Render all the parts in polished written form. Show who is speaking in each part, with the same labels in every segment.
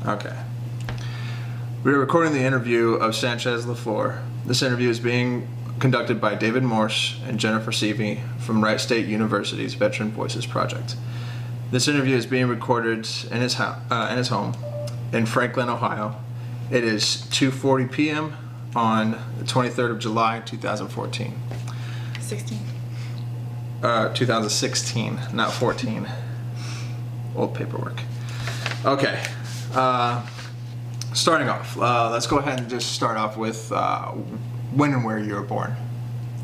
Speaker 1: Okay. We are recording the interview of Sanchez LaFleur. This interview is being conducted by David Morse and Jennifer Seavey from Wright State University's Veteran Voices Project. This interview is being recorded in his home in Franklin, Ohio. It is 2:40 p.m. on the 23rd of July, 2014. 2016, not 14. Old paperwork. Okay. Starting off, let's go ahead and just start off with when and where you were born.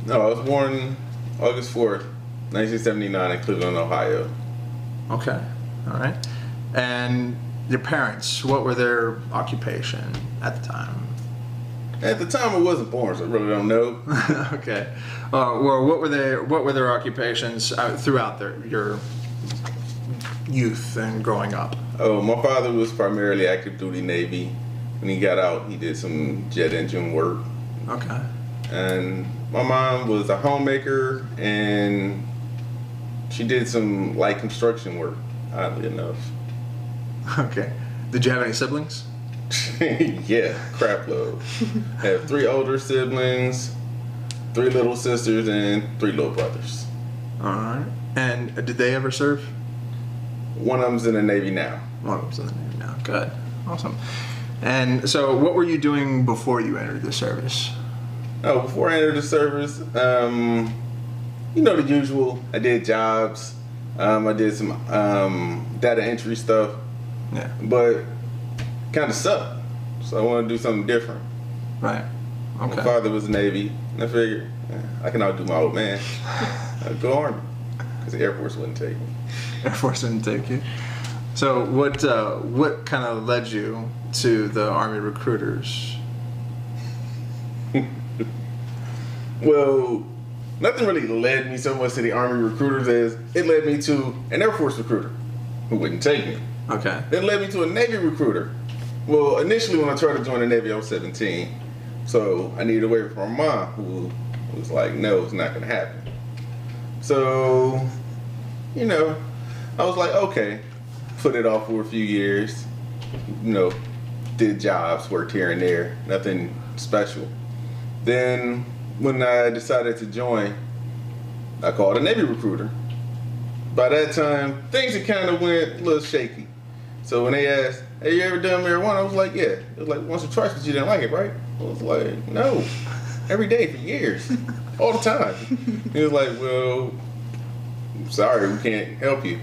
Speaker 2: No, I was born August 4th, 1979 in Cleveland, Ohio.
Speaker 1: Okay. All right. And your parents, what were their occupation at the time?
Speaker 2: At the time, I wasn't born, so I really don't know.
Speaker 1: Okay. Well, what were their occupations throughout your youth and growing up?
Speaker 2: Oh, my father was primarily active duty Navy. When he got out, he did some jet engine work.
Speaker 1: Okay.
Speaker 2: And my mom was a homemaker, and she did some light construction work, oddly enough.
Speaker 1: Okay. Did you have any siblings?
Speaker 2: Yeah, crap load. I have 3 older siblings, 3 little sisters, and 3 little brothers.
Speaker 1: All right. And did they ever serve?
Speaker 2: One of them's in the Navy now.
Speaker 1: One of them's in the Navy now. Good. Awesome. And so what were you doing before you entered the service?
Speaker 2: Oh, before I entered the service, you know the usual. I did jobs. I did some data entry stuff.
Speaker 1: Yeah.
Speaker 2: But kind of sucked. So I wanted to do something different.
Speaker 1: Right. Okay.
Speaker 2: My father was Navy, and I figured I can outdo my old man. I'd go Army, because the Air Force wouldn't take me.
Speaker 1: Air Force didn't take you. So what kind of led you to the Army recruiters?
Speaker 2: Well, nothing really led me so much to the Army recruiters as it led me to an Air Force recruiter who wouldn't take me.
Speaker 1: Okay.
Speaker 2: Then led me to a Navy recruiter. Well, initially when I tried to join the Navy, I was 17. So I needed a waiver from my mom, who was like, no, it's not going to happen. So, you know, I was like, okay. Put it off for a few years. You know, did jobs, worked here and there. Nothing special. Then when I decided to join, I called a Navy recruiter. By that time, things had kind of went a little shaky. So when they asked, hey, you ever done marijuana? I was like, yeah. It was like, once or twice, but you didn't like it, right? I was like, no. Every day for years. All the time. He was like, well, I'm sorry, we can't help you.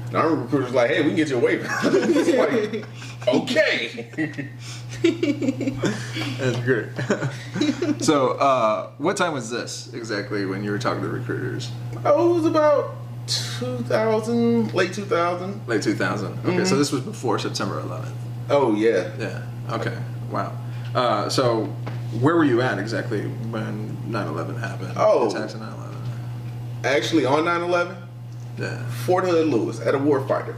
Speaker 2: And our recruiter's like, hey, we can get you a waiver. It's like, okay.
Speaker 1: That's great. So what time was this exactly when you were talking to recruiters?
Speaker 2: Oh, it was about 2000, late 2000.
Speaker 1: Late 2000. Okay, so this was before September 11th.
Speaker 2: Oh, yeah.
Speaker 1: Yeah. Okay. Wow. So where were you at exactly when 9/11 happened?
Speaker 2: Oh.
Speaker 1: Attacks on 9/11.
Speaker 2: Actually, on 9/11,
Speaker 1: Yeah.
Speaker 2: Fort Hood, Lewis, at a warfighter.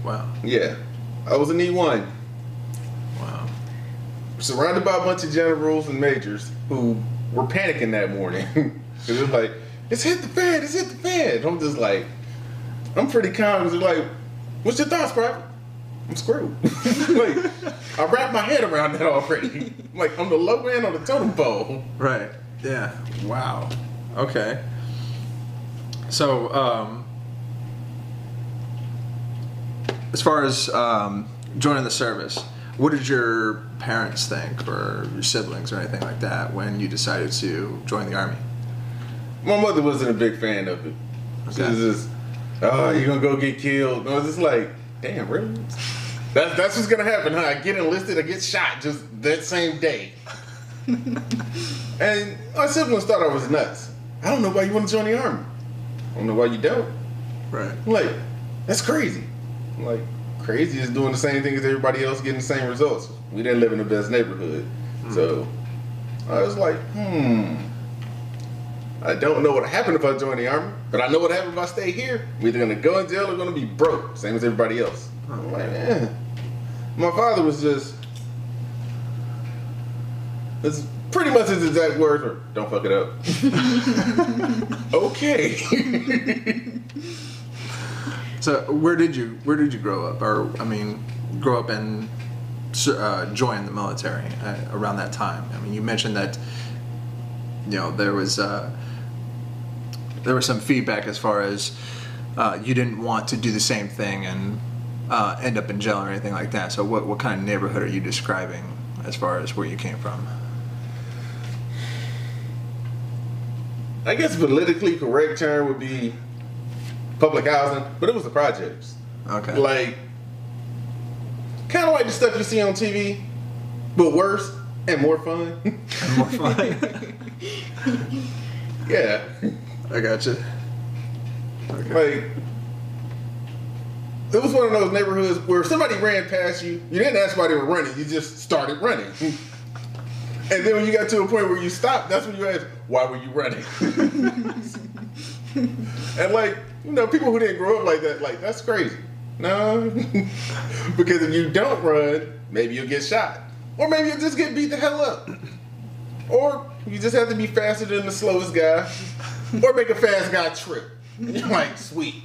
Speaker 1: Wow.
Speaker 2: Yeah. I was an E1.
Speaker 1: Wow.
Speaker 2: Surrounded by a bunch of generals and majors who were panicking that morning. Because it was like, it's hit the fan, it's hit the fan. I'm just like, I'm pretty calm. Because they're like, what's your thoughts, Private? I'm screwed. Like, I wrapped my head around that already. Like, I'm the low man on the totem pole.
Speaker 1: Right. Yeah. Wow. Okay. So, as far as joining the service, what did your parents think, or your siblings, or anything like that, when you decided to join the Army?
Speaker 2: My mother wasn't a big fan of it. She was just, oh, you're going to go get killed. And I was just like, damn, really? That's what's going to happen, huh? I get enlisted, I get shot just that same day. And my siblings thought I was nuts. I don't know why you want to join the Army. I don't know why you don't.
Speaker 1: Right.
Speaker 2: I'm like, that's crazy. I'm like, crazy is doing the same thing as everybody else, getting the same results. We didn't live in the best neighborhood. So I was like, I don't know what happened if I joined the Army, but I know what happened if I stay here. We're either going to go in jail or going to be broke, same as everybody else. I'm like, My father was just, it's pretty much his exact words were, don't fuck it up. Okay.
Speaker 1: So where did you grow up? Or, I mean, grow up in join the military around that time? I mean, you mentioned that there was some feedback as far as you didn't want to do the same thing and end up in jail or anything like that. So what kind of neighborhood are you describing as far as where you came from?
Speaker 2: I guess politically correct term would be public housing, but it was the projects.
Speaker 1: Okay.
Speaker 2: Like, kind of like the stuff you see on TV, but worse and more fun.
Speaker 1: And more fun.
Speaker 2: Yeah.
Speaker 1: I gotcha. Okay.
Speaker 2: Like, it was one of those neighborhoods where if somebody ran past you, you didn't ask why they were running, you just started running. And then when you got to a point where you stopped, that's when you asked, why were you running? And like, people who didn't grow up like that, like, that's crazy. No. Because if you don't run, maybe you'll get shot. Or maybe you'll just get beat the hell up. Or you just have to be faster than the slowest guy. Or make a fast guy trip. And you're like, sweet.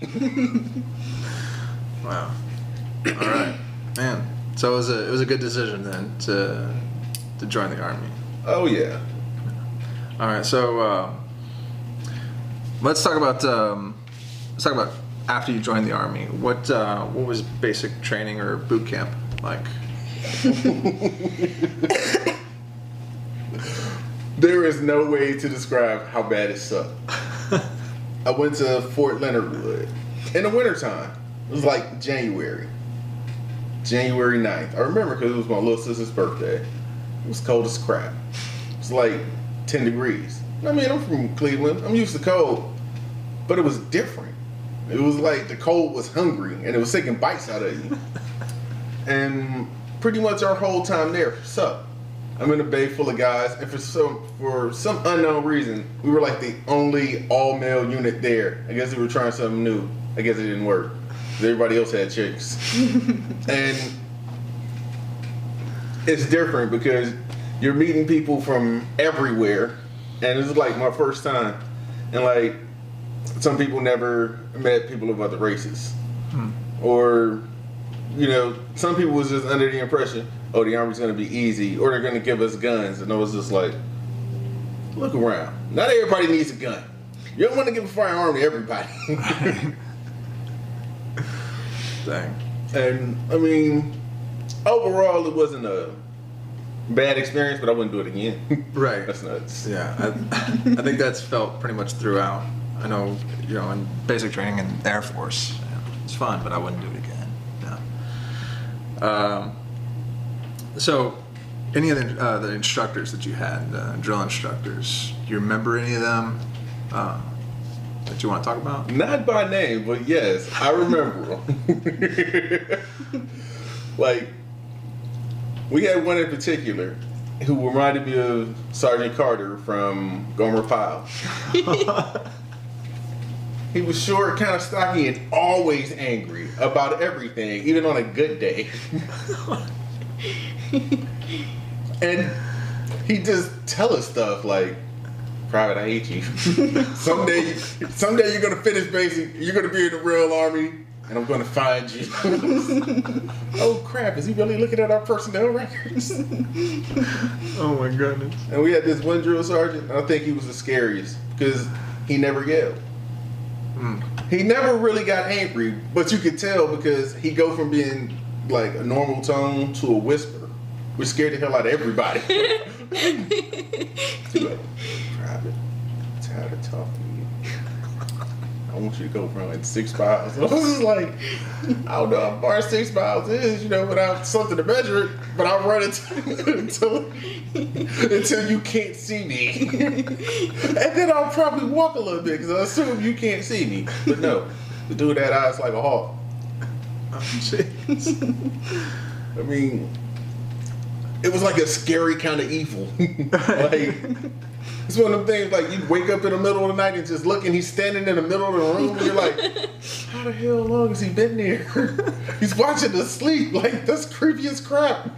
Speaker 1: Wow. All right. Man. So it was a good decision then to join the Army.
Speaker 2: Oh yeah.
Speaker 1: All right, so let's talk about after you joined the Army. What was basic training or boot camp like?
Speaker 2: There is no way to describe how bad it sucked. I went to Fort Leonard Wood in the wintertime. It was like January 9th. I remember because it was my little sister's birthday. It was cold as crap. It was like 10 degrees. I mean, I'm from Cleveland. I'm used to cold. But it was different. It was like the cold was hungry and it was taking bites out of you. And pretty much our whole time there sucked. I'm in a bay full of guys, and for some unknown reason, we were like the only all-male unit there. I guess they were trying something new. I guess it didn't work. Everybody else had chicks. And it's different because you're meeting people from everywhere, and this is like my first time. And like, some people never met people of other races. Or, some people was just under the impression, oh, the Army's going to be easy, or they're going to give us guns. And I was just like, look around. Not everybody needs a gun. You don't want to give a firearm to everybody.
Speaker 1: Dang.
Speaker 2: And, I mean, overall, it wasn't a bad experience, but I wouldn't do it again.
Speaker 1: Right.
Speaker 2: That's nuts.
Speaker 1: Yeah, I think that's felt pretty much throughout. I know, in basic training in the Air Force, it's fun, but I wouldn't do it again. No. So, any of the instructors that you had, drill instructors, do you remember any of them that you want to talk about?
Speaker 2: Not by name, but yes, I remember them. Like, we had one in particular who reminded me of Sergeant Carter from Gomer Pyle. He was short, kind of stocky, and always angry about everything, even on a good day. And he just tell us stuff like, "Private, I hate you. someday you're gonna finish basic. You're gonna be in the real Army, and I'm gonna find you." Oh crap! Is he really looking at our personnel records?
Speaker 1: Oh my goodness!
Speaker 2: And we had this one drill sergeant. And I think he was the scariest because he never yelled. He never really got angry, but you could tell because he go from being like a normal tone to a whisper, which scared the hell out of everybody. He's like, "Private, I'm tired of talking to you. I want you to go run 6 miles." I was just like, I don't know how far 6 miles is, without something to measure it, but I'll run it until you can't see me. And then I'll probably walk a little bit because I assume you can't see me. But no, the dude had eyes like a hawk.
Speaker 1: Oh, jeez.
Speaker 2: I mean, it was like a scary kind of evil. Like, it's one of them things like you wake up in the middle of the night and just look and he's standing in the middle of the room and you're like, how the hell long has he been there? He's watching us sleep. Like, that's creepy as crap.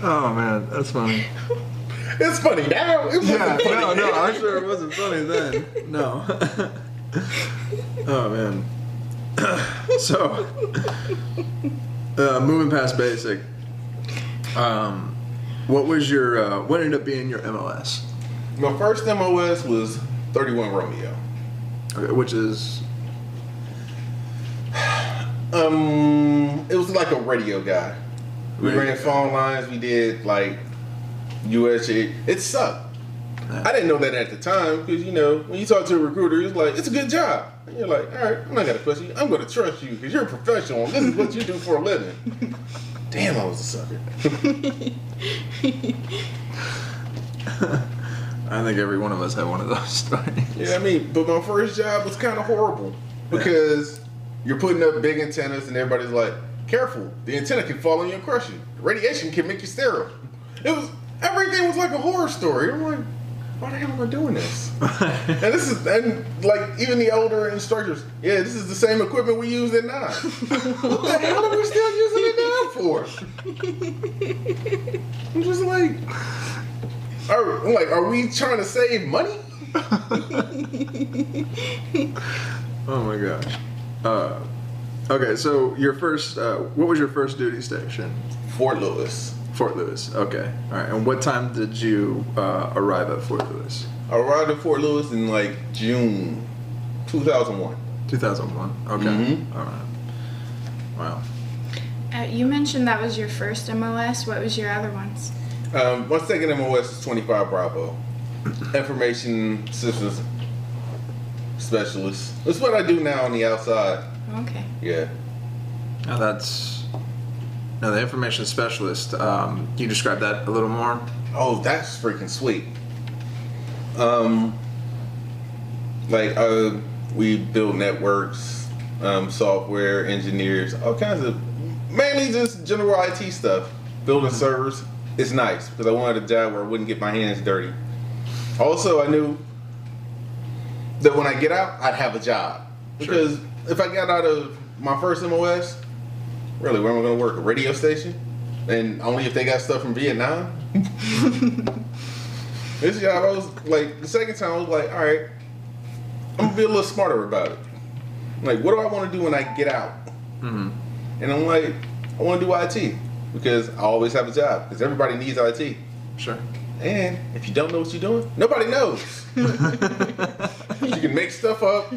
Speaker 1: Oh man, that's funny.
Speaker 2: It's funny now. It wasn't funny.
Speaker 1: No, I'm sure it wasn't funny then. No. Oh man. So, moving past basic, what ended up being your MOS?
Speaker 2: My first MOS was 31 Romeo.
Speaker 1: Okay, which is?
Speaker 2: It was like a radio guy. We ran phone lines. We did like USG. It sucked.
Speaker 1: Yeah.
Speaker 2: I didn't know that at the time because when you talk to a recruiter, it's like it's a good job, and you're like, all right, I'm not gonna question you. I'm gonna trust you because you're a professional. And this is what you do for a living. Damn, I was a sucker.
Speaker 1: I think every one of us had one of those stories.
Speaker 2: Yeah, I mean, but my first job was kind of horrible because you're putting up big antennas and everybody's like, careful, the antenna can fall on you and crush you. Radiation can make you sterile. Everything was like a horror story. I'm like, why the hell am I doing this? and like even the older instructors, yeah, this is the same equipment we used at 9. What the hell are we still using it now for? I'm just like, are we trying to save money?
Speaker 1: Oh my gosh. Okay, so your first, what was your first duty station?
Speaker 2: Fort Lewis.
Speaker 1: Fort Lewis. Okay. All right. And what time did you arrive at Fort Lewis?
Speaker 2: I arrived at Fort Lewis in like June 2001.
Speaker 1: 2001. Okay.
Speaker 2: Mm-hmm.
Speaker 1: All right. Wow.
Speaker 3: You mentioned that was your first MOS. What was your other ones?
Speaker 2: My second MOS is 25 Bravo, Information Systems Specialist. That's what I do now on the outside.
Speaker 3: Okay.
Speaker 2: Yeah.
Speaker 1: Now the information specialist. Can you describe that a little more?
Speaker 2: Oh, that's freaking sweet. We build networks, software engineers, all kinds of, mainly just general IT stuff. Building servers. It's nice because I wanted a job where I wouldn't get my hands dirty. Also, I knew that when I get out, I'd have a job. Because if I got out of my first MOS, really, where am I going to work? A radio station? And only if they got stuff from Vietnam? This job, I was like, the second time, I was like, all right, I'm going to be a little smarter about it. Like, what do I want to do when I get out?
Speaker 1: Mm-hmm.
Speaker 2: And I'm like, I want to do IT because I always have a job because everybody needs IT.
Speaker 1: Sure.
Speaker 2: And if you don't know what you're doing, nobody knows. You can make stuff up,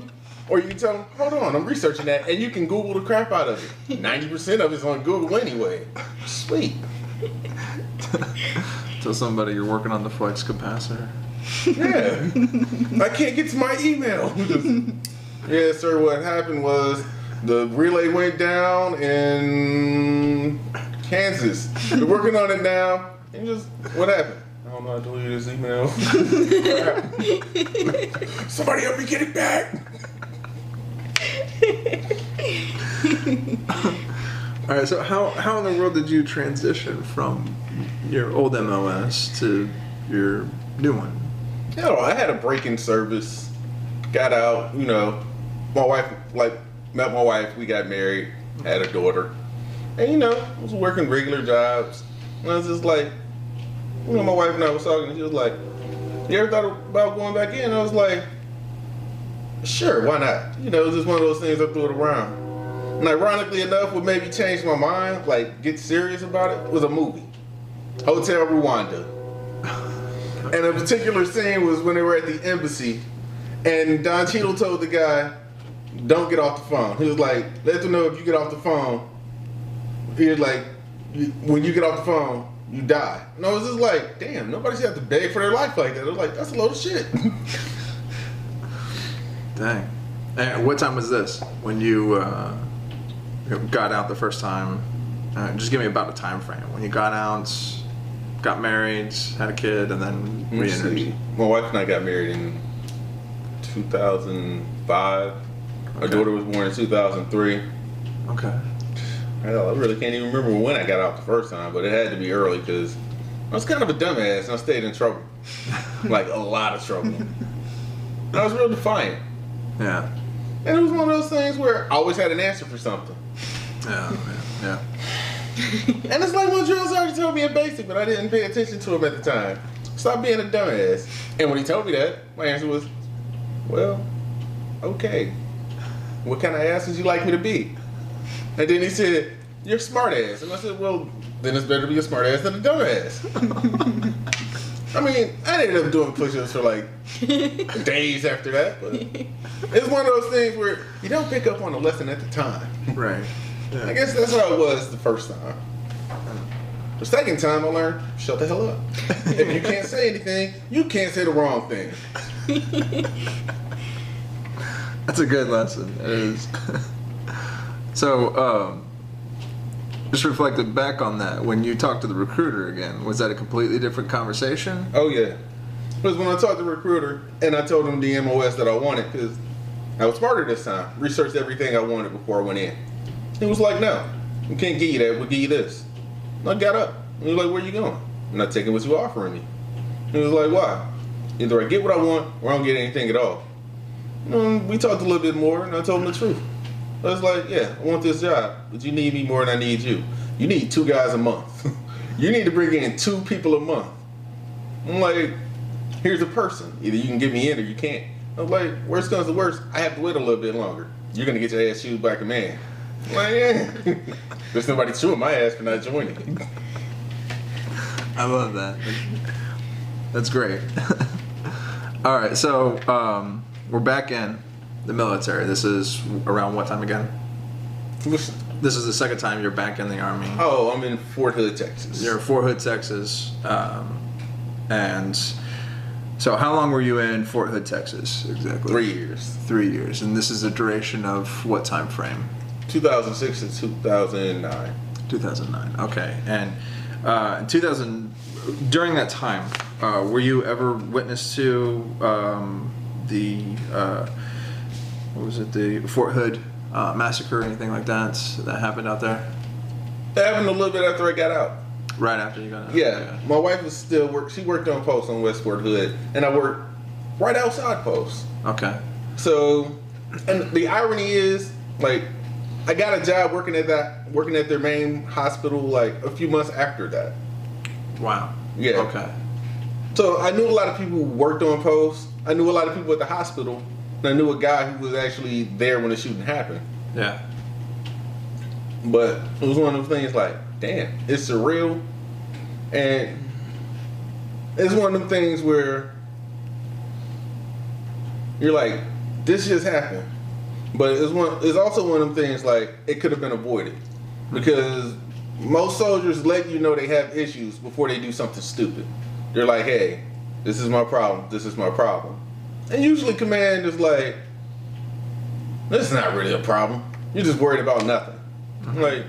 Speaker 2: or you can tell them, hold on, I'm researching that, and you can Google the crap out of it. 90% of it's on Google anyway. Sweet.
Speaker 1: Tell somebody you're working on the flex capacitor.
Speaker 2: Yeah. I can't get to my email. Yeah, sir, what happened was the relay went down in Kansas. We're working on it now. And just, what happened? I don't know, I deleted his email. Somebody help me get it back.
Speaker 1: All right, so how in the world did you transition from your old MOS to your new one?
Speaker 2: I had a break-in service, got out, my wife, met my wife, we got married, had a daughter, and, I was working regular jobs, and I was just like, my wife and I was talking, and she was like, you ever thought about going back in? I was like, sure, why not? It was just one of those things I threw it around. And ironically enough, what made me change my mind, get serious about it, was a movie, Hotel Rwanda. And a particular scene was when they were at the embassy, and Don Cheadle told the guy, don't get off the phone. He was like, let them know if you get off the phone, he was like, when you get off the phone, you die. And I was just like, damn, nobody should have to beg for their life like that. I was like, that's a load of shit.
Speaker 1: Dang. And what time was this when you got out the first time? Just give me about a time frame. When you got out, got married, had a kid, and then re-entered.
Speaker 2: My wife and I got married in 2005. Our daughter was born in 2003.
Speaker 1: Okay.
Speaker 2: I really can't even remember when I got out the first time, but it had to be early because I was kind of a dumbass and I stayed in trouble. A lot of trouble. I was real defiant.
Speaker 1: Yeah.
Speaker 2: And it was one of those things where I always had an answer for something.
Speaker 1: Yeah.
Speaker 2: And it's like my drill sergeant told me in basic, but I didn't pay attention to him at the time. Stop being a dumbass. And when he told me that, my answer was, well, okay. what kind of ass would you like me to be? And then he said, you're a smart ass. And I said, well, then it's better to be a smart ass than a dumb ass. I mean, I ended up doing push-ups for like days after that, but it's one of those things where you don't pick up on the lesson at the time.
Speaker 1: Right. Yeah.
Speaker 2: I guess that's how it was the first time. The second time I learned, shut the hell up. If you can't say anything, you can't say the wrong thing.
Speaker 1: That's a good lesson. It is. So, just reflected back on that. When you talked to the recruiter again, was that a completely different conversation?
Speaker 2: Oh, yeah. Because when I talked to the recruiter and I told him the MOS that I wanted, because I was smarter this time, researched everything I wanted before I went in. He was like, no, we can't give you that, we'll give you this. And I got up. And he was like, where you going? I'm not taking what you're offering me. He was like, why? Either I get what I want or I don't get anything at all. And we talked a little bit more and I told him the truth. I was like, yeah, I want this job, but you need me more than I need you. You need 2 guys a month. You need to bring in 2 people a month. I'm like, here's a person. Either you can get me in or you can't. I was like, worst comes to worst, I have to wait a little bit longer. You're going to get your ass chewed by a man. I'm like, yeah. There's nobody chewing my ass for not joining.
Speaker 1: I love that. That's great. All right, so we're back in the military. This is around what time again? This is the second time you're back in the Army.
Speaker 2: Oh, I'm in Fort Hood, Texas.
Speaker 1: You're in Fort Hood, Texas. And so how long were you in Fort Hood, Texas, exactly?
Speaker 2: 3 years.
Speaker 1: 3 years. And this is a duration of what time frame?
Speaker 2: 2006 to 2009.
Speaker 1: 2009, okay. And in 2000, during that time, were you ever witness to what was it, the Fort Hood massacre or anything like that happened out there?
Speaker 2: It happened a little bit after I got out.
Speaker 1: Right after you got out?
Speaker 2: Yeah. My wife was still she worked on post on West Fort Hood, and I worked right outside post.
Speaker 1: Okay.
Speaker 2: So, and the irony is, like, I got a job working at their main hospital like a few months after that.
Speaker 1: Wow.
Speaker 2: Yeah.
Speaker 1: Okay.
Speaker 2: So I knew a lot of people who worked on post. I knew a lot of people at the hospital. And I knew a guy who was actually there when the shooting happened.
Speaker 1: Yeah.
Speaker 2: But it was one of those things like, damn, it's surreal. And it's one of them things where you're like, this just happened. But it's also one of them things like, it could have been avoided. Because most soldiers let you know they have issues before they do something stupid. They're like, hey, this is my problem, this is my problem. And usually command is like, this is not really a problem. You're just worried about nothing. Like,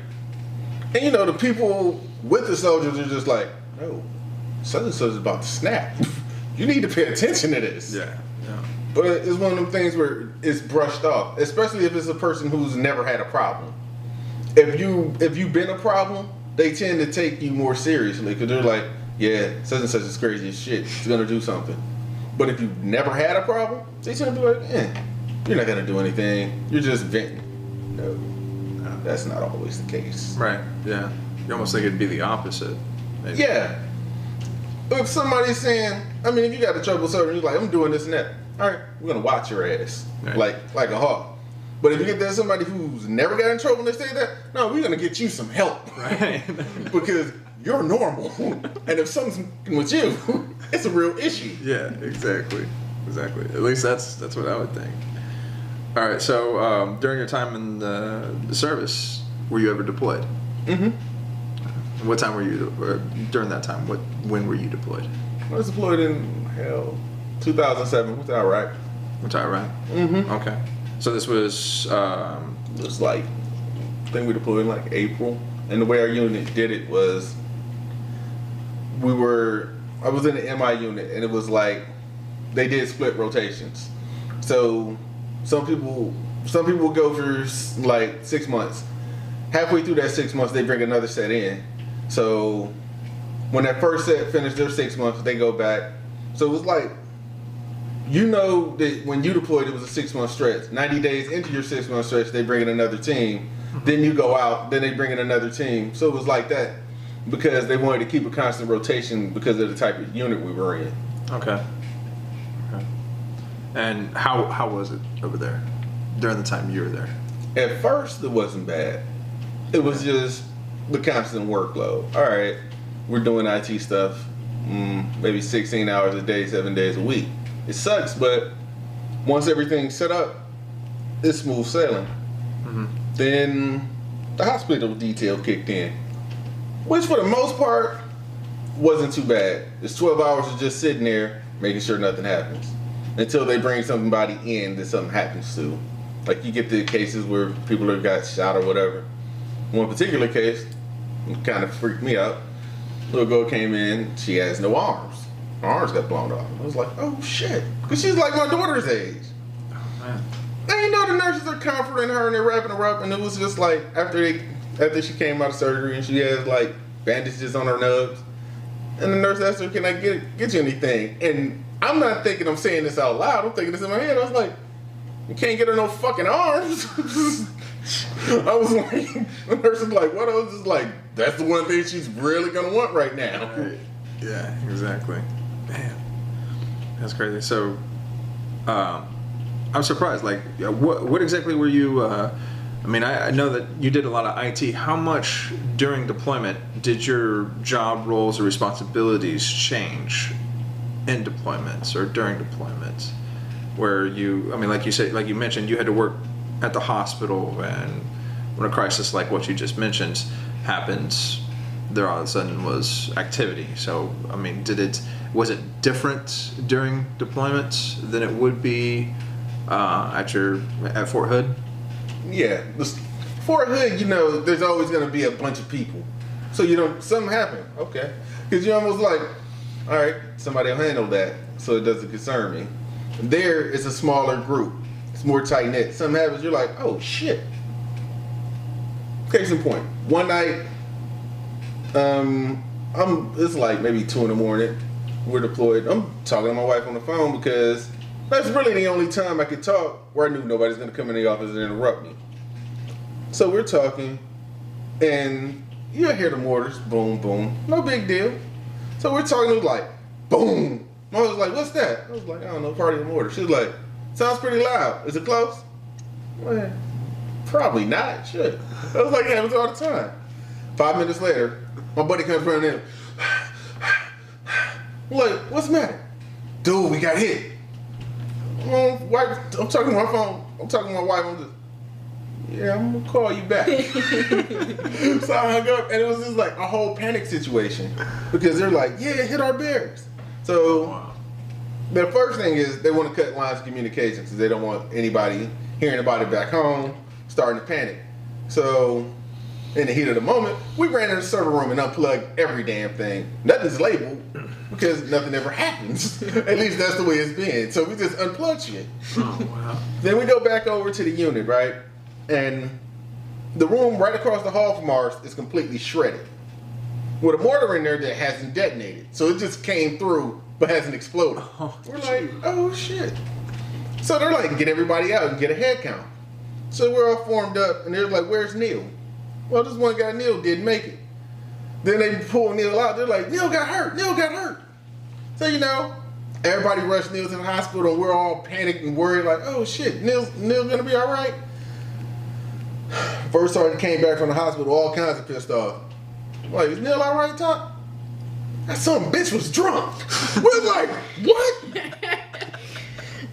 Speaker 2: and you know, the people with the soldiers are just like, oh, such and such is about to snap. You need to pay attention to this.
Speaker 1: Yeah. Yeah.
Speaker 2: But it's one of them things where it's brushed off, especially if it's a person who's never had a problem. If you've been a problem, they tend to take you more seriously because they're like, yeah, such and such is crazy as shit. He's gonna do something. But if you've never had a problem, they tend to be like, you're not gonna do anything. You're just venting. No, that's not always the case.
Speaker 1: Right. Yeah. You almost think it'd be the opposite. Maybe.
Speaker 2: Yeah. If somebody's saying, I mean, if you got a trouble solver, you're like, I'm doing this and that. All right, we're gonna watch your ass,
Speaker 1: right,
Speaker 2: like a hawk. But if you get there somebody who's never got in trouble and they say that, no, we're gonna get you some help,
Speaker 1: right?
Speaker 2: Because you're normal, and if something's with you, it's a real issue.
Speaker 1: Yeah, exactly. At least that's what I would think. All right, so during your time in the service, were you ever deployed? Mm-hmm. What time were you, or during that time, when were you deployed?
Speaker 2: I was deployed in 2007 with Iraq.
Speaker 1: With Iraq?
Speaker 2: Mm-hmm.
Speaker 1: Okay. So this was...
Speaker 2: it was like, I think we deployed in like April. And the way our unit did it was, I was in the MI unit, and it was like, they did split rotations. So some people would go for like 6 months. Halfway through that 6 months, they bring another set in. So when that first set finished their 6 months, they go back. So it was like, you know that when you deployed, it was a 6 month stretch. 90 days into your 6 month stretch, they bring in another team. Then you go out, then they bring in another team. So it was like that because they wanted to keep a constant rotation because of the type of unit we were in.
Speaker 1: Okay. And how was it over there? during the time you were there?
Speaker 2: At first, it wasn't bad. It was just the constant workload. All right, we're doing IT stuff, maybe 16 hours a day, 7 days a week. It sucks, but once everything's set up, it's smooth sailing. Then the hospital detail kicked in, which for the most part wasn't too bad. It's 12 hours of just sitting there making sure nothing happens until they bring somebody in that something happens to. Like you get the cases where people have got shot or whatever. One particular case kind of freaked me out. Little girl came in, she has no arms. Her arms got blown off. I was like, oh shit. Because she's like my daughter's age.
Speaker 1: Oh, man.
Speaker 2: And you know the nurses are comforting her and they're wrapping her up, and it was just like after she came out of surgery and she has like bandages on her nubs, and the nurse asked her, "Can I get you anything?" And I'm not thinking I'm saying this out loud. I'm thinking this in my head. I was like, "You can't get her no fucking arms." I was like, the nurse was like, "What?" I was just like, "That's the one thing she's really gonna want right now."
Speaker 1: Right. Yeah, exactly. Man, that's crazy. So, I'm surprised. Like, what exactly were you? I mean, I know that you did a lot of IT. How much during deployment did your job roles or responsibilities change in deployments or during deployments? Where you, I mean, like you said, like you mentioned, you had to work at the hospital, and when a crisis like what you just mentioned happens, there all of a sudden was activity. So, I mean, was it different during deployments than it would be at Fort Hood?
Speaker 2: Yeah, Fort Hood, you know, there's always going to be a bunch of people. So, you know, something happened. Okay. Because you're almost like, all right, somebody will handle that, so it doesn't concern me. There is a smaller group. It's more tight-knit. Something happens, you're like, oh, shit. Case in point. One night, it's like maybe 2 in the morning. We're deployed. I'm talking to my wife on the phone because that's really the only time I could talk where I knew nobody's going to come in the office and interrupt me. So we're talking, and you hear the mortars, boom, boom. No big deal. So we're talking, it was like, boom. I was like, what's that? I was like, I don't know, part of the mortar. She was like, sounds pretty loud. Is it close? Well, probably not. Shit. I was like, it happens all the time. 5 minutes later, my buddy comes running in. I'm like, what's the matter? Dude, we got hit. I'm talking to my phone. I'm talking to my wife. I'm just, yeah, I'm gonna call you back. So I hung up, and it was just like a whole panic situation because they're like, yeah, hit our barracks. So the first thing is they want to cut lines of communication because they don't want anybody hearing about it back home, starting to panic. So in the heat of the moment, we ran in the server room and unplugged every damn thing. Nothing's labeled because nothing ever happens. At least that's the way it's been. So we just unplugged shit.
Speaker 1: Oh, wow.
Speaker 2: Then we go back over to the unit, right? And the room right across the hall from ours is completely shredded, with a mortar in there that hasn't detonated. So it just came through but hasn't exploded.
Speaker 1: Oh,
Speaker 2: we're like, oh shit. So they're like, get everybody out and get a head count. So we're all formed up, and they're like, where's Neil? Well, this one guy, Neil, didn't make it. Then they pull Neil out. They're like, Neil got hurt. Neil got hurt. So, you know, everybody rushed Neil to the hospital, and we're all panicked and worried, like, oh shit, Neil's gonna be all right. First sergeant came back from the hospital, all kinds of pissed off. Like, is Neil all right, Tom? That some bitch was drunk. We're like, what?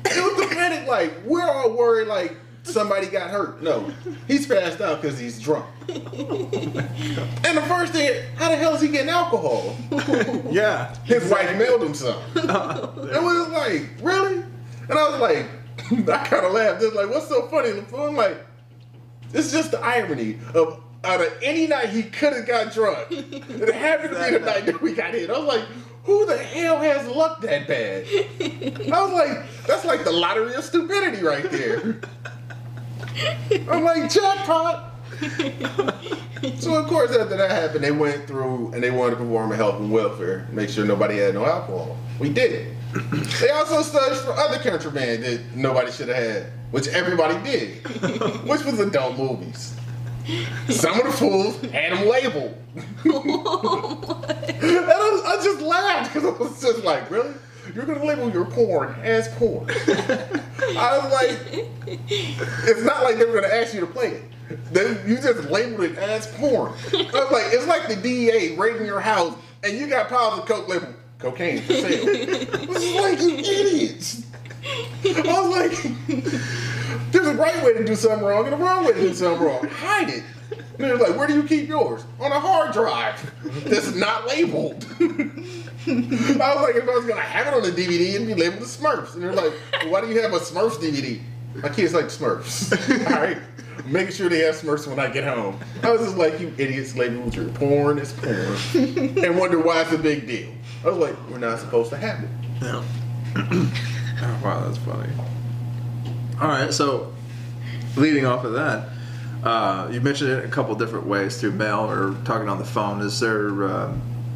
Speaker 2: It was the panic, like, we're all worried, like, somebody got hurt. No, he's passed out because he's drunk. And the first thing, how the hell is he getting alcohol?
Speaker 1: Yeah.
Speaker 2: His wife mailed him some. And we was like, really? And I was like, I kind of laughed. Just like, what's so funny? I'm like, it's just the irony of out of any night he could have got drunk. It happened to be the night that we got hit. I was like, who the hell has luck that bad? I was like, that's like the lottery of stupidity right there. I'm like, jackpot. So of course after that happened, they went through and they wanted to perform a health and welfare, make sure nobody had no alcohol. We did it. They also searched for other contraband that nobody should have had, which everybody did, which was adult movies. Some of the fools had them labeled. And I just laughed because I was just like, really? you're going to label your porn as porn. I was like, it's not like they were going to ask you to play it. You just labeled it as porn. I was like, it's like the DEA raiding your house and you got piles of coke labeled cocaine for sale. I was like, you idiots. I was like, there's a right way to do something wrong and a wrong way to do something wrong. Hide it. And they're like, where do you keep yours? On a hard drive that's not labeled. I was like, if I was going to have it on a DVD, it'd be labeled the Smurfs. And they're like, well, why do you have a Smurfs DVD? My kids like Smurfs. All right. Making sure they have Smurfs when I get home. I was just like, you idiots labeled your porn as porn. And wonder why it's a big deal. I was like, we're not supposed to have it.
Speaker 1: Yeah. Oh, wow, that's funny. All right, so leading off of that, you mentioned it a couple different ways through mail or talking on the phone. Is there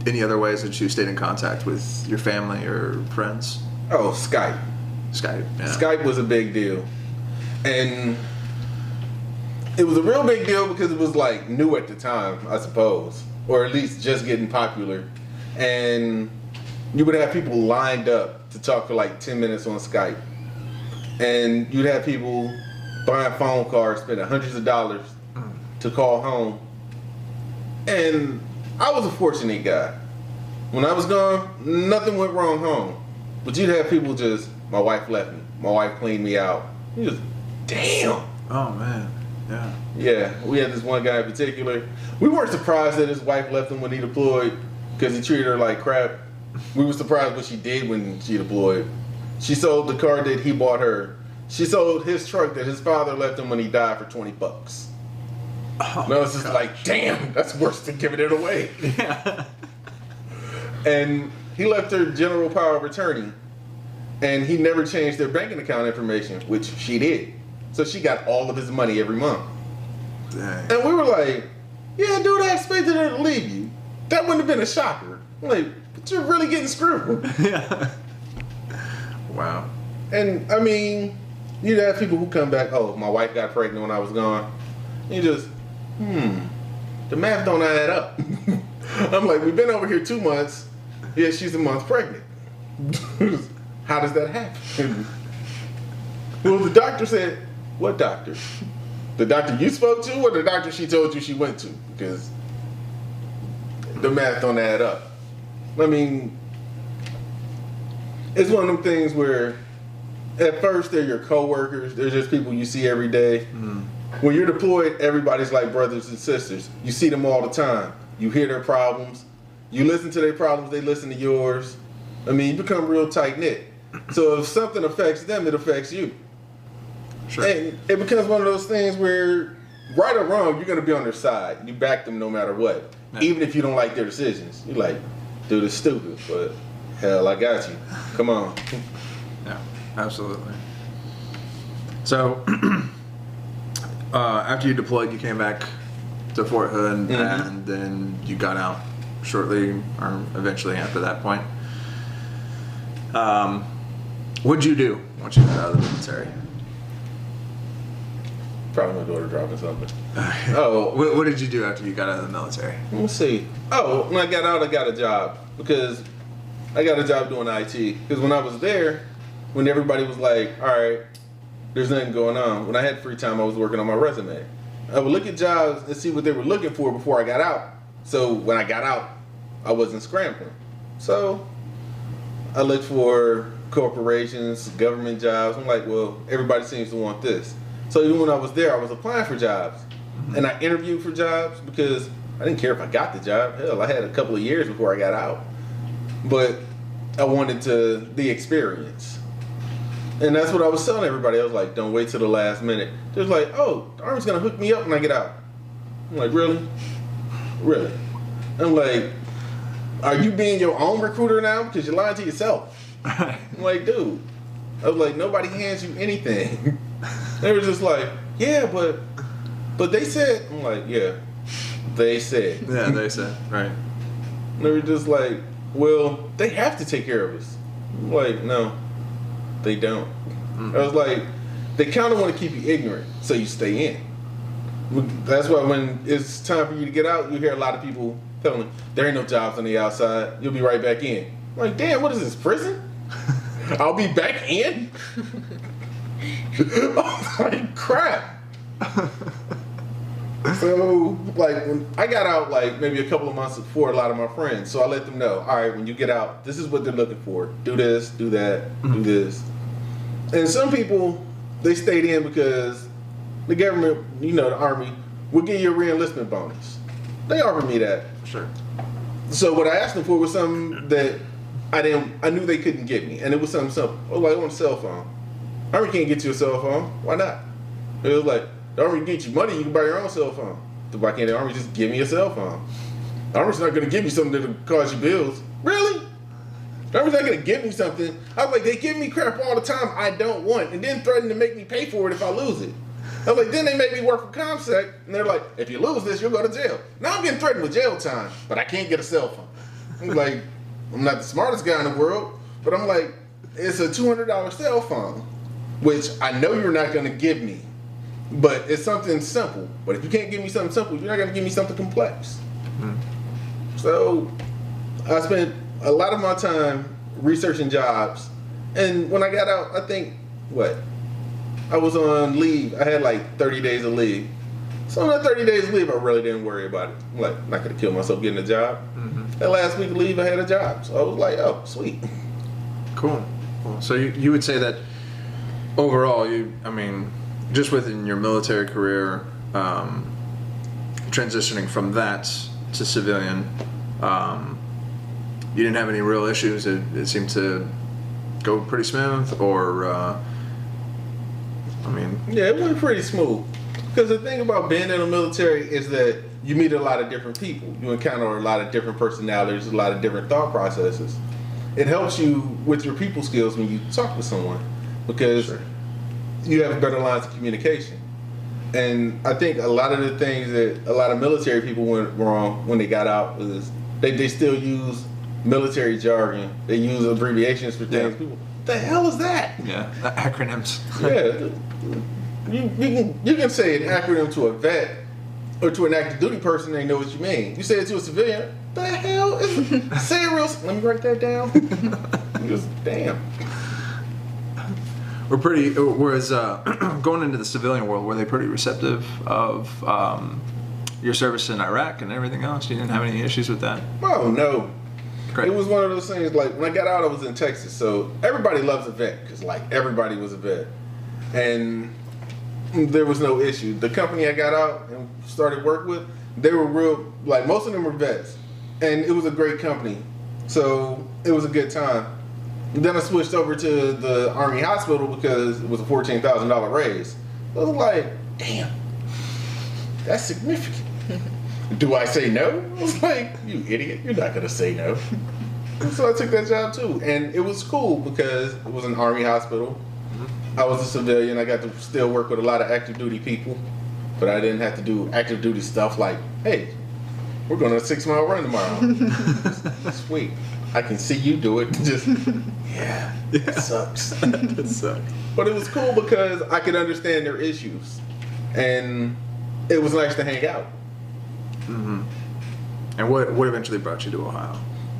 Speaker 1: any other ways that you stayed in contact with your family or friends?
Speaker 2: Oh, Skype.
Speaker 1: Skype, yeah.
Speaker 2: Skype was a big deal. And it was a real big deal because it was like new at the time, I suppose. Or at least just getting popular. And you would have people lined up to talk for like 10 minutes on Skype. And you'd have people buying phone cards, spending hundreds of dollars to call home. And I was a fortunate guy. When I was gone, nothing went wrong home. But you'd have people just, my wife left me. My wife cleaned me out. You just, damn.
Speaker 1: Oh, man. Yeah.
Speaker 2: Yeah, we had this one guy in particular. We weren't surprised that his wife left him when he deployed because he treated her like crap. We were surprised what she did when she deployed. She sold the car that he bought her. She sold his truck that his father left him when he died for $20.
Speaker 1: Oh,
Speaker 2: and I was just like, damn, that's worse than giving it away.
Speaker 1: Yeah.
Speaker 2: And he left her general power of attorney. And he never changed their banking account information, which she did. So she got all of his money every month.
Speaker 1: Dang.
Speaker 2: And we were like, yeah, dude, I expected her to leave you. That wouldn't have been a shocker. I'm like, but you're really getting screwed.
Speaker 1: Yeah. Wow.
Speaker 2: And I mean, you'd have people who come back, oh, my wife got pregnant when I was gone. And you just, the math don't add up. I'm like, we've been over here 2 months. Yeah, she's a month pregnant. How does that happen? Well, the doctor said, what doctor? The doctor you spoke to or the doctor she told you she went to? Because the math don't add up. I mean, it's one of them things where at first they're your coworkers. They're just people you see every day. When you're deployed, everybody's like brothers and sisters. You see them all the time. You hear their problems. You listen to their problems. They listen to yours. I mean, you become real tight-knit. So if something affects them, it affects you.
Speaker 1: Sure.
Speaker 2: And it becomes one of those things where, right or wrong, you're going to be on their side. You back them no matter what. Yeah. Even if you don't like their decisions. You're like, dude, it's stupid, but hell, I got you. Come on.
Speaker 1: Yeah, absolutely. So, after you deployed, you came back to Fort Hood, and then you got out shortly, or eventually after that point. What'd you do once you got out of the military?
Speaker 2: Probably my daughter dropping something.
Speaker 1: Oh, what did you do after you got out of the military?
Speaker 2: Let's see. Oh, when I got out, I got a job because I got a job doing IT. Because when I was there, when everybody was like, all right, there's nothing going on. When I had free time, I was working on my resume. I would look at jobs and see what they were looking for before I got out. So when I got out, I wasn't scrambling. So I looked for corporations, government jobs. I'm like, well, everybody seems to want this. So even when I was there, I was applying for jobs. And I interviewed for jobs because I didn't care if I got the job. Hell, I had a couple of years before I got out. But I wanted the experience. And that's what I was telling everybody. I was like, don't wait till the last minute. They're like, oh, the Army's going to hook me up when I get out. I'm like, really? Really? I'm like, are you being your own recruiter now? Because you're lying to yourself. I'm like, dude. I was like, nobody hands you anything. They were just like, yeah, but they said. I'm like, yeah, they said.
Speaker 1: Yeah, they said, right.
Speaker 2: And they were just like, well, they have to take care of us. I'm like, no, they don't. I was like, they kind of want to keep you ignorant so you stay in. That's why when it's time for you to get out, you hear a lot of people telling me, there ain't no jobs on the outside. You'll be right back in. I'm like, damn, what is this, prison? I'll be back in? Oh my crap. So, like, when I got out, like, maybe a couple of months before a lot of my friends, so I let them know, all right, when you get out, this is what they're looking for. Do this, do that, do this. And some people, they stayed in because the government, you know, the Army, will give you a re-enlistment bonus. They offered me that.
Speaker 1: Sure.
Speaker 2: So what I asked them for was something that I knew they couldn't get me, and it was something simple. I was like, I want a cell phone. Army can't get you a cell phone. Why not? It was like, the Army can get you money, you can buy your own cell phone. So why can't the Army just give me a cell phone? The Army's not going to give me something that'll cause you bills. Really? The Army's not going to give me something. I was like, they give me crap all the time I don't want, and then threaten to make me pay for it if I lose it. I was like, then they make me work for ComSec, and they're like, if you lose this, you'll go to jail. Now I'm getting threatened with jail time, but I can't get a cell phone. I'm like, I'm not the smartest guy in the world, but I'm like, it's a $200 cell phone, which I know you're not going to give me, but it's something simple. But if you can't give me something simple, you're not going to give me something complex. So I spent a lot of my time researching jobs, and when I got out, I think, I was on leave. I had like 30 days of leave. So on that 30 days of leave, I really didn't worry about it. I'm like, not going to kill myself getting a job. That last week of leave, I had a job. So I was like, oh, sweet.
Speaker 1: Cool. So you would say that overall, just within your military career, transitioning from that to civilian, you didn't have any real issues. It seemed to go pretty smooth, or
Speaker 2: yeah, it went pretty smooth. Because the thing about being in the military is that you meet a lot of different people. You encounter a lot of different personalities, a lot of different thought processes. It helps you with your people skills when you talk with someone, because you have better lines of communication. And I think a lot of the things that a lot of military people went wrong when they got out was they still use military jargon. They use abbreviations for things. People, what the hell is that?
Speaker 1: Yeah, acronyms.
Speaker 2: Yeah. You can say an acronym to a vet or to an active duty person, they know what you mean. You say it to a civilian, the hell is it? Say it real. Let me write that down. Just damn.
Speaker 1: Whereas going into the civilian world, were they pretty receptive of your service in Iraq and everything else? You didn't have any issues with that?
Speaker 2: Oh, no.
Speaker 1: Great.
Speaker 2: It was one of those things, like, when I got out, I was in Texas, so everybody loves a vet, because, like, everybody was a vet. And there was no issue. The company I got out and started work with, they were real, like, most of them were vets. And it was a great company. So it was a good time. And then I switched over to the Army hospital because it was a $14,000 raise. I was like, damn, that's significant. Do I say no? I was like, you idiot, you're not going to say no. So I took that job too. And it was cool because it was an Army hospital. I was a civilian. I got to still work with a lot of active duty people, but I didn't have to do active duty stuff like, hey, we're going on a 6-mile run tomorrow. Sweet. I can see you do it. Just, yeah, it sucks.
Speaker 1: It sucks.
Speaker 2: But it was cool because I could understand their issues. And it was nice to hang out.
Speaker 1: Mm-hmm. And what eventually brought you to Ohio?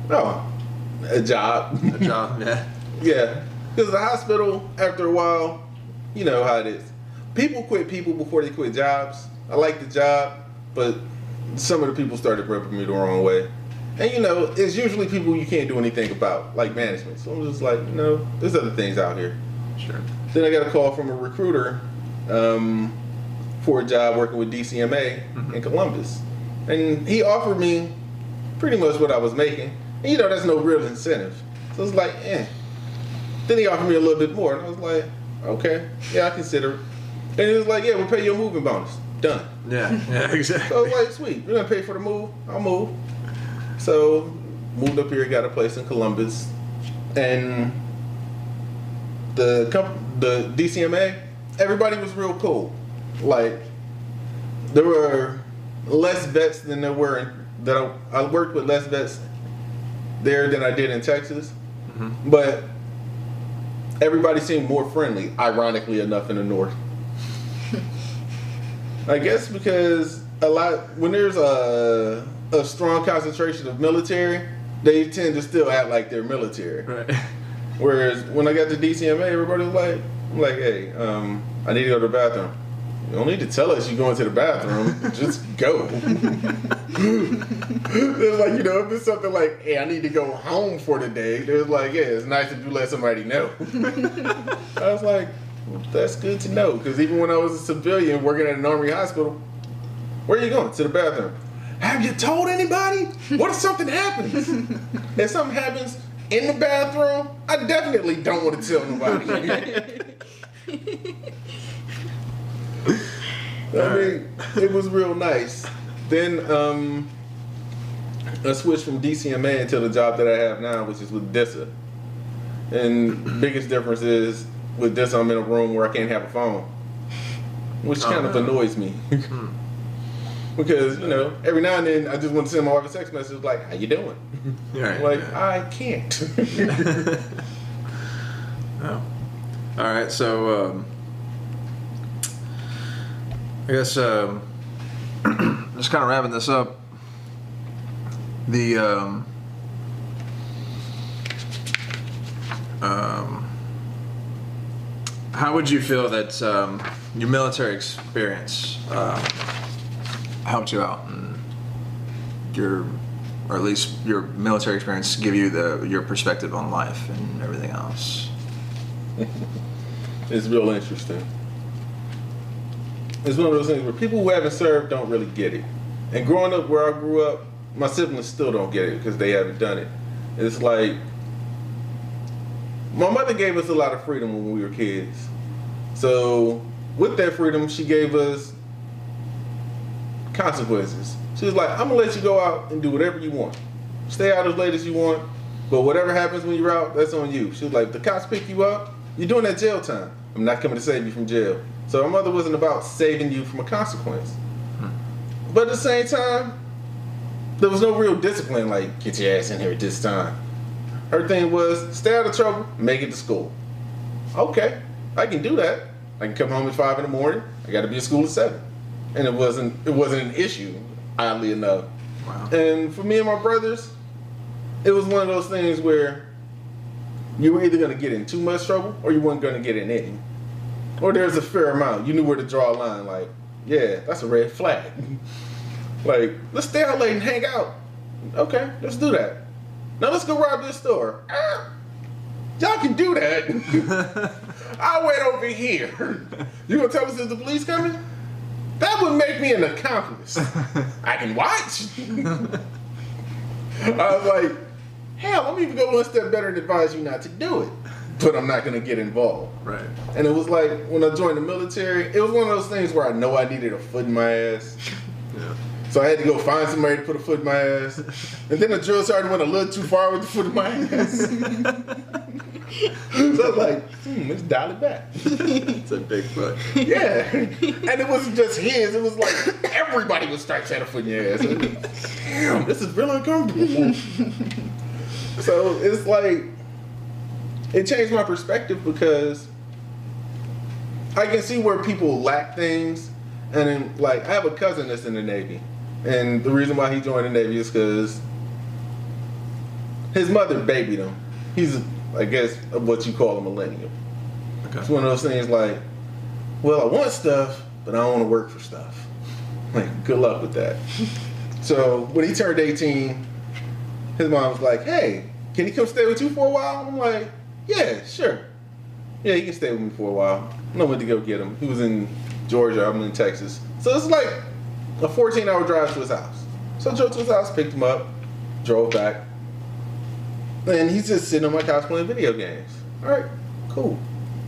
Speaker 2: Oh, a job.
Speaker 1: A job, yeah.
Speaker 2: Yeah. Because the hospital, after a while, you know how it is. People quit people before they quit jobs. I like the job, but some of the people started rubbing me the wrong way. And you know, it's usually people you can't do anything about, like management. So I'm just like, no, there's other things out here.
Speaker 1: Sure.
Speaker 2: Then I got a call from a recruiter for a job working with DCMA in Columbus. And he offered me pretty much what I was making. And you know, there's no real incentive. So it's like, eh. Then he offered me a little bit more. And I was like, okay, yeah, I consider it. And he was like, yeah, we'll pay you a moving bonus. Done.
Speaker 1: Yeah, exactly.
Speaker 2: So I was like, sweet, you're going to pay for the move? I'll move. So moved up here, got a place in Columbus. And the DCMA, everybody was real cool. Like, there were less vets than there were I worked with less vets there than I did in Texas. Mm-hmm. But everybody seemed more friendly, ironically enough, in the north. I guess because when there's a strong concentration of military, they tend to still act like they're military.
Speaker 1: Right.
Speaker 2: Whereas when I got to DCMA, everybody was like, I'm like, hey, I need to go to the bathroom. You don't need to tell us you're going to the bathroom. Just go. It's like, you know, if it's something like, hey, I need to go home for the day, there's like, yeah, it's nice if you let somebody know. I was like, well, that's good to know. Because even when I was a civilian working at an army hospital, where are you going? To the bathroom. Have you told anybody? What if something happens? If something happens in the bathroom, I definitely don't want to tell nobody. I mean, it was real nice. Then I switched from DCMA into the job that I have now, which is with DISA. And the biggest difference is with DISA, I'm in a room where I can't have a phone, which kind of annoys me. Because, you know, every now and then I just want to send my wife a text message like, how you doing?
Speaker 1: Right,
Speaker 2: like,
Speaker 1: yeah.
Speaker 2: I can't.
Speaker 1: Oh. All right, so I guess just kind of wrapping this up. The how would you feel that your military experience helped you out, and or at least your military experience give you your perspective on life and everything else?
Speaker 2: It's real interesting. It's one of those things where people who haven't served don't really get it. And growing up where I grew up, my siblings still don't get it because they haven't done it. It's like, my mother gave us a lot of freedom when we were kids. So with that freedom, she gave us consequences. She was like, I'm gonna let you go out and do whatever you want. Stay out as late as you want, but whatever happens when you're out, that's on you. She was like, the cops pick you up, you're doing that jail time. I'm not coming to save you from jail. So her mother wasn't about saving you from a consequence. But at the same time, there was no real discipline, like, get your ass in here at this time. Her thing was, stay out of trouble, make it to school. Okay, I can do that. I can come home at 5 in the morning, I gotta be at school at 7. And it wasn't an issue, oddly enough.
Speaker 1: Wow.
Speaker 2: And for me and my brothers, it was one of those things where you were either gonna get in too much trouble or you weren't gonna get in any. Or there's a fair amount. You knew where to draw a line, like, yeah, that's a red flag. Like, let's stay out late and hang out. Okay, let's do that. Now let's go rob this store. Y'all can do that. I'll wait over here. You gonna tell us if the police coming? That would make me an accomplice. I can watch. I was like, hell, I'm even go one step better and advise you not to do it. But I'm not gonna get involved.
Speaker 1: Right.
Speaker 2: And it was like, when I joined the military, it was one of those things where I know I needed a foot in my ass.
Speaker 1: Yeah.
Speaker 2: So I had to go find somebody to put a foot in my ass. And then the drill sergeant went a little too far with the foot in my ass. So I was like, let's dial it back.
Speaker 1: It's a big foot.
Speaker 2: Yeah. And it wasn't just his, it was like everybody would start trying to foot in your ass. Damn, this is really uncomfortable. So it's like, it changed my perspective because I can see where people lack things. And then, like, I have a cousin that's in the Navy. And the reason why he joined the Navy is because his mother babied him. He's, I guess, what you call a millennial.
Speaker 1: Okay.
Speaker 2: It's one of those things like, well, I want stuff, but I don't want to work for stuff. Like, good luck with that. So when he turned 18, his mom was like, hey, can he come stay with you for a while? I'm like, yeah, sure. Yeah, he can stay with me for a while. And I went to go get him. He was in Georgia, I'm in Texas. So it's like a 14-hour drive to his house. So I drove to his house, picked him up, drove back. And he's just sitting on my couch playing video games. All right, cool.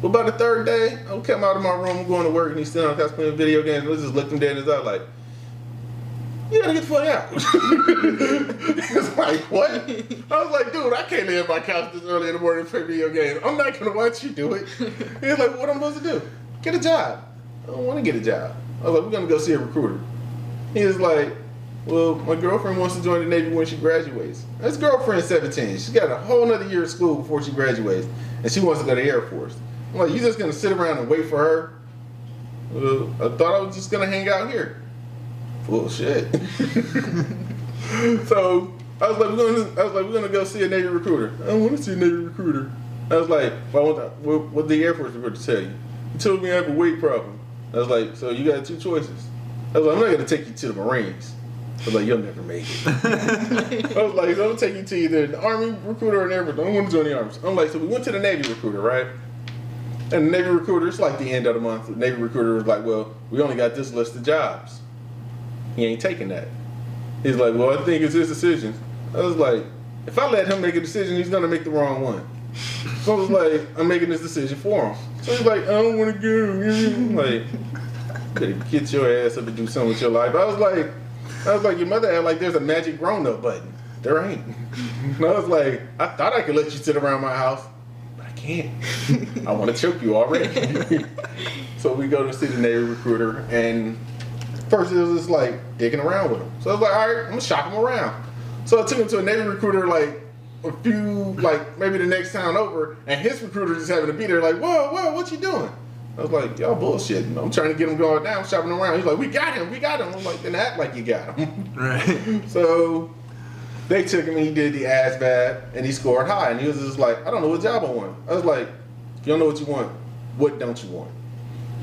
Speaker 2: But by the third day, I come out of my room, going to work, and he's sitting on the couch playing video games. And I just looked him dead in his eye like, you gotta get the fuck out. It's like, what? I was like, dude, I can't lay on my couch this early in the morning and play video games. I'm not gonna watch you do it. He's like, what am I supposed to do? Get a job. I don't want to get a job. I was like, we're gonna go see a recruiter. He was like, well, my girlfriend wants to join the Navy when she graduates. His girlfriend's 17. She's got a whole nother year of school before she graduates, and she wants to go to the Air Force. I'm like, you just gonna sit around and wait for her? I thought I was just gonna hang out here. Bullshit. So I was like, we're gonna go see a Navy recruiter. I don't want to see a Navy recruiter. I was like, well, what did the Air Force recruiter tell you? He told me I have a weight problem. I was like, so you got two choices. I was like, I'm not going to take you to the Marines. I was like, you'll never make it. I was like, I'm going to take you to either the Army recruiter or the Air Force. I don't want to join the Army. I'm like, so we went to the Navy recruiter, right? And the Navy recruiter, it's like the end of the month. The Navy recruiter was like, well, we only got this list of jobs. He ain't taking that. He's like, well, I think it's his decision. I was like, if I let him make a decision, he's going to make the wrong one. So I was like, I'm making this decision for him. So he's like, I don't want to go. I'm like, better get your ass up and do something with your life. I was like, your mother had like there's a magic grown-up button. There ain't. And I was like, I thought I could let you sit around my house, but I can't. I want to choke you already. So we go to see the Navy recruiter, and first it was just like digging around with him. So I was like, all right, I'm gonna shop him around. So I took him to a Navy recruiter like a few, like maybe the next town over, and his recruiter just happened to be there like, whoa, what you doing? I was like, y'all bullshitting. I'm trying to get him going down, shopping around. He's like, we got him. I'm like, then act like you got him.
Speaker 1: Right.
Speaker 2: So they took him and he did the ASVAB and he scored high. And he was just like, I don't know what job I want. I was like, if you don't know what you want, what don't you want?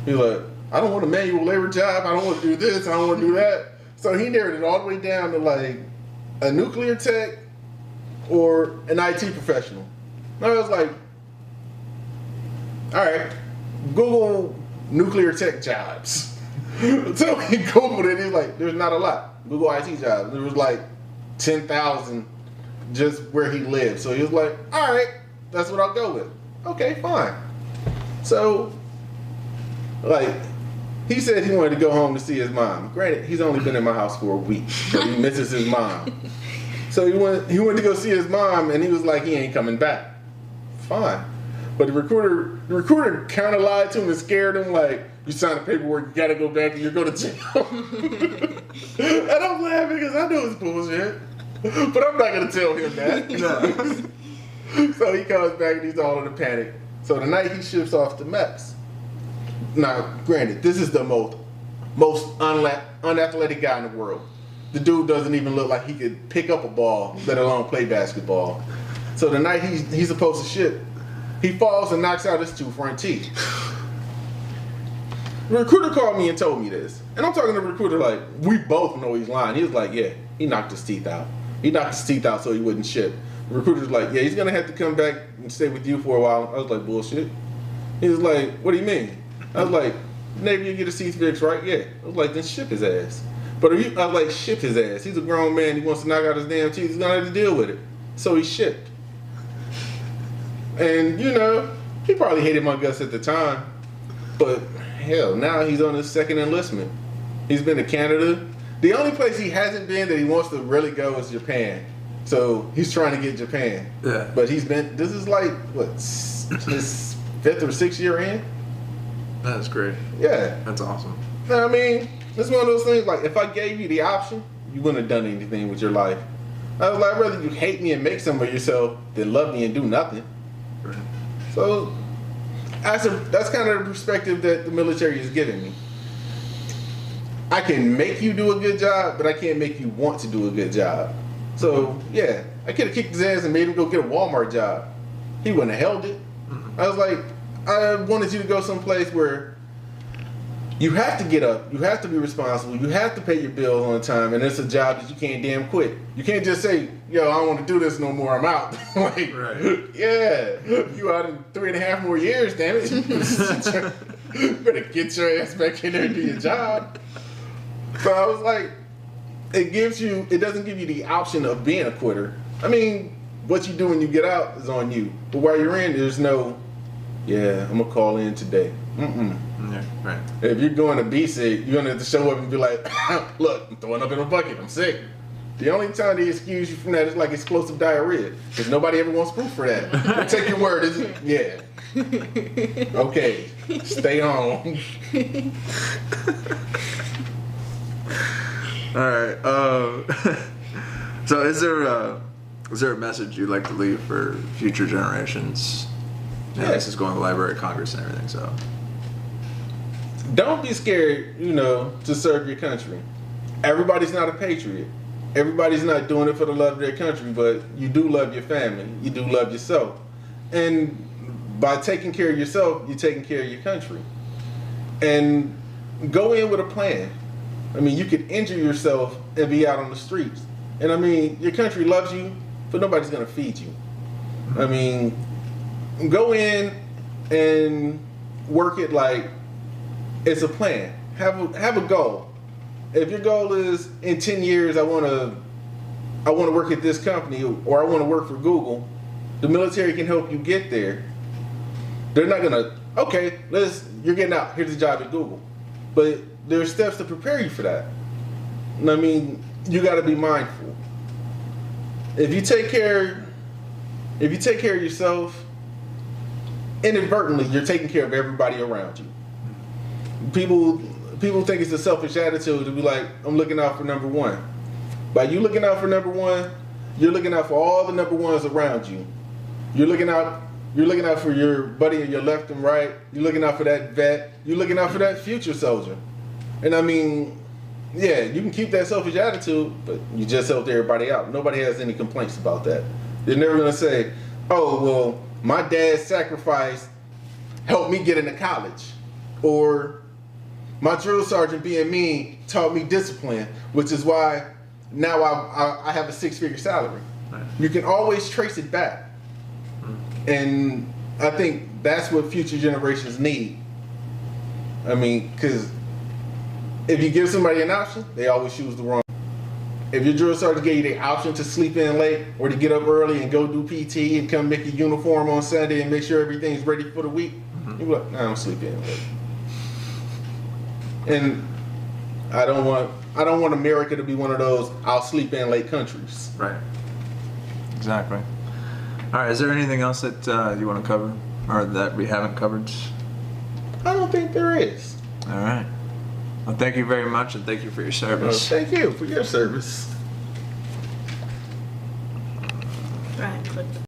Speaker 2: He's like, I don't want a manual labor job. I don't want to do this. I don't want to do that. So he narrowed it all the way down to like a nuclear tech or an IT professional. And I was like, all right, Google nuclear tech jobs. So he Googled it. He's like, there's not a lot. Google IT jobs. There was like 10,000 just where he lived. So he was like, all right, that's what I'll go with. Okay, fine. So, like, he said he wanted to go home to see his mom. Granted, he's only been in my house for a week, but he misses his mom. So he went to go see his mom, and he was like, he ain't coming back. Fine. But the recruiter kind of lied to him and scared him, like, you signed the paperwork, you gotta go back and you're going to jail. And I'm laughing because I know it's bullshit. But I'm not going to tell him that. No. So he comes back and he's all in a panic. So the night he ships off to Mex. Now, granted, this is the most unathletic guy in the world. The dude doesn't even look like he could pick up a ball, let alone play basketball. So the night he's supposed to ship, he falls and knocks out his two front teeth. The recruiter called me and told me this. And I'm talking to the recruiter like, we both know he's lying. He was like, yeah, he knocked his teeth out. He knocked his teeth out so he wouldn't ship. The recruiter's like, yeah, he's going to have to come back and stay with you for a while. I was like, bullshit. He was like, what do you mean? I was like, Navy, you get his teeth fixed, right? Yeah. I was like, then ship his ass. But I was like, ship his ass. He's a grown man. He wants to knock out his damn teeth. He's going to have to deal with it. So he shipped. And, you know, he probably hated my guts at the time. But, hell, now he's on his second enlistment. He's been to Canada. The only place he hasn't been that he wants to really go is Japan. So he's trying to get Japan.
Speaker 1: Yeah.
Speaker 2: But he's been, this is like, what, his 5th or 6th year in?
Speaker 1: That's great.
Speaker 2: Yeah.
Speaker 1: That's awesome.
Speaker 2: I mean, it's one of those things, like, if I gave you the option, you wouldn't have done anything with your life. I was like, I'd rather you hate me and make something of yourself than love me and do nothing.
Speaker 1: Right.
Speaker 2: So that's kind of the perspective that the military is giving me. I can make you do a good job, but I can't make you want to do a good job. So, yeah, I could have kicked his ass and made him go get a Walmart job. He wouldn't have held it. I was like, I wanted you to go someplace where you have to get up, you have to be responsible, you have to pay your bills on time, and it's a job that you can't damn quit. You can't just say, yo, I don't want to do this no more, I'm out. Like,
Speaker 1: right.
Speaker 2: Yeah, you out in 3.5 more years, damn it. You better get your ass back in there and do your job. So I was like, it doesn't give you the option of being a quitter. I mean, what you do when you get out is on you. But while you're in, there's no, yeah, I'm going to call in today.
Speaker 1: Yeah, right.
Speaker 2: If you're going to be sick, you're going to have to show up and be like, look, I'm throwing up in a bucket, I'm sick. The only time they excuse you from that is like explosive diarrhea. Because nobody ever wants proof for that. Take your word, is it? Yeah. Okay, stay home.
Speaker 1: All right. So is there a message you'd like to leave for future generations? Yeah, this is going to the Library of Congress and everything, so.
Speaker 2: Don't be scared, to serve your country. Everybody's not a patriot. Everybody's not doing it for the love of their country, but you do love your family. You do love yourself. And by taking care of yourself, you're taking care of your country. And go in with a plan. I mean, you could injure yourself and be out on the streets. And I mean, your country loves you, but nobody's gonna feed you. I mean, go in and work it like it's a plan. Have a goal. If your goal is in 10 years, I wanna work at this company, or I wanna work for Google, the military can help you get there. They're not gonna, okay, you're getting out, here's a job at Google. But there's steps to prepare you for that. And I mean, you gotta be mindful. If you take care of yourself, inadvertently, you're taking care of everybody around you. People think it's a selfish attitude to be like, I'm looking out for number one. By you looking out for number one, you're looking out for all the number ones around you. You're looking out for your buddy on your left and right. You're looking out for that vet. You're looking out for that future soldier. And I mean, yeah, you can keep that selfish attitude, but you just helped everybody out. Nobody has any complaints about that. They're never gonna say, oh, well, my dad's sacrifice helped me get into college. Or my drill sergeant being mean taught me discipline, which is why now I have a 6-figure salary.
Speaker 1: Right.
Speaker 2: You can always trace it back. And I think that's what future generations need. I mean, because if you give somebody an option, they always choose the wrong. If your drill sergeant gave you the option to sleep in late or to get up early and go do PT and come make a uniform on Sunday and make sure everything's ready for the week, you're like, nah, I don't sleep in late. And I don't want America to be one of those I'll sleep in late countries.
Speaker 1: Right. Exactly. All right. Is there anything else that you want to cover, or that we haven't covered?
Speaker 2: I don't think there is.
Speaker 1: All right. Well, thank you very much, and thank you for your service.
Speaker 2: Thank you for your service.
Speaker 3: Right, click the